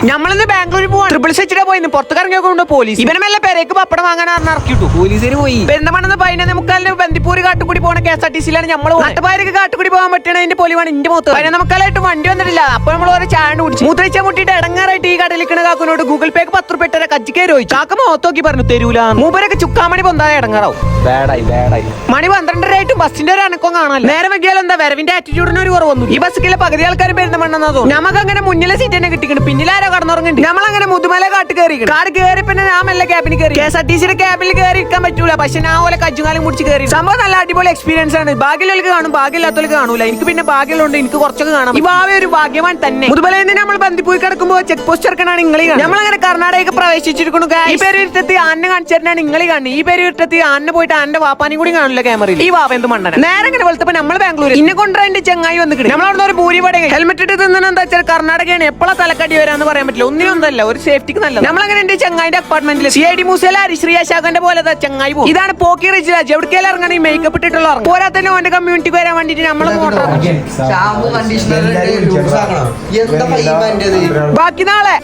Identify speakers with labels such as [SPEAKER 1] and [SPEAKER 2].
[SPEAKER 1] നമ്മളിന്ന് ബാംഗ്ലൂർ പോവാൻ ട്രിപ്പിൾ സെച്ചിടെ പോയി പുറത്തേക്കിറങ്ങിയോണ്ട് പോലീസ് ഇവനെ മെല്ലെ പെരേക്ക് പപ്പടം വാങ്ങാൻ ഇറക്കിട്ടു. പോലീസിന് പോയി പെരുന്തമണ്ണെന്ന് 11:45 ബന്ദിപ്പൂര് കാട്ടുകൂടി പോണ KSRTC-ലാണ് നമ്മൾ നാട്ടുകാർക്ക് കാട്ടുകൂടി പോകാൻ പറ്റണതിന്റെ പൊലിവാണ് ഇന്റെ മുഖത്ത്. 11:45 വണ്ടി വന്നിട്ടില്ല. അപ്പൊ നമ്മൾ ഓരോ ചായ കുടിച്ചു മൂത്രയിച്ച മുട്ടിട്ട് ഇടങ്ങാറായിട്ട് ഈ കടലിക്കണ കാക്കുനോട് ഗൂഗിൾ പേക്ക് 10 രൂപ ഇട്ട കച്ചിക്കേര് ചോദിച്ചു. കാക്ക മുഖത്തോക്കി പറഞ്ഞു തരൂല. മൂപ്പരൊക്കെ ചുക്കാമണി പൊന്തായ ഇടങ്ങാറാവും. മണി 12:30 ആയിട്ടും ബസ്സിന്റെ ഒരു അനക്കം കാണാൻ നേരെ വെക്കിയാൽ എന്താ വരവിന്റെ ആറ്റിറ്റ്യൂഡിന് ഒരു കുറവൊന്നും. ഈ ബസ്സിലെ പകുതി ആൾക്കാർ പെരുന്തമണ്ണെന്നാ തോന്നുന്നു. നമുക്ക് അങ്ങനെ മുന്നിലെ സീറ്റ് തന്നെ കിട്ടിക്കണം. പിന്നിലാരോ കടന്നുറങ്ങുന്നുണ്ട്. നമ്മളങ്ങനെ മുതുമല കാട്ട് കയറി കാട് കയറി പിന്നെ ഞാൻ മെല്ലെ ക്യാബിന് കയറി. KSRTC-യുടെ ക്യാബിൽ കയറി ഇരിക്കാൻ പറ്റൂല. പക്ഷെ ഞാൻ പോലെ കജ്ജുകാലം മുടിച്ച് കയറി. സംഭവം നല്ല അടിപൊളി എക്സ്പീരിയൻസ് ആണ്. ഭാഗ്യമുള്ളവർക്ക് കാണും, ഭാഗ്യമില്ലാത്തവർക്ക് കാണൂല. എനിക്ക് പിന്നെ ഭാഗ്യമുണ്ട്, എനിക്ക് കുറച്ചൊക്കെ കാണാം. ഈ ഭാവി ഒരു ഭാഗ്യവാൻ തന്നെ. മുതുമലയിൽ നിന്ന് നമ്മൾ ബന്ദിപ്പൂയി കിടക്കുമ്പോൾ ചെക്ക് പോസ്റ്റ് ഇറക്കണാണ് നിങ്ങളീ കാണുന്നത്. നമ്മളങ്ങനെ കർണാടകയ്ക്ക് പ്രവേശിച്ചിരിക്കുന്നു. ഈ പേരുത്തി ആന്നെ കാണിച്ചിട്ടാണ് നിങ്ങളീ കാണുന്നത്. ഈ പേരുത്തി ആന്നെ പോയിട്ട് ആന്റെ വാപ്പാനും കൂടി കാണില്ല ക്യാമറയിൽ. ഈ വാപ്പ എന്ത് മണ്ണന നേരെ ഇങ്ങനെ വെളുത്തപ്പോ നമ്മൾ ബാംഗ്ലൂർ ഇന്നെ കൊണ്ടുവരാൻ എന്റെ ചങ്ങായി വന്നിട്ട് നമ്മളവിടെ ഒരു ഭൂരിപട ഹെൽമെറ്റ് ഇട്ട് തിന്നാൻ എന്താ വെച്ചാൽ കർണാടകയാണ്. എപ്പോഴാ തലക്കടി വരാന്ന് പറയാൻ പറ്റില്ല. ഒന്നിനൊന്നല്ല, ഒരു സേഫ്റ്റിക്ക് നല്ലത്. നമ്മളങ്ങനെ എന്റെ ചങ്ങായിന്റെ അപ്പാർട്ട്മെന്റിൽ CID മൂസേല ഹരിശ്രീ അശാഖന്റെ പോലെ ചങ്ങായി പോകും. ഇതാണ് പോക്കി റിച്ച് രാജ്. എവിടേക്കെല്ലാം ഇറങ്ങണം ഈ മേക്കപ്പ് ഇട്ടിട്ടുള്ള ഇറങ്ങും. പോരാത്തന്നെ ഓന്റെ കമ്മ്യൂണിറ്റിക്ക് വരാൻ വേണ്ടിട്ട് നമ്മള് ബാക്കി നാളെ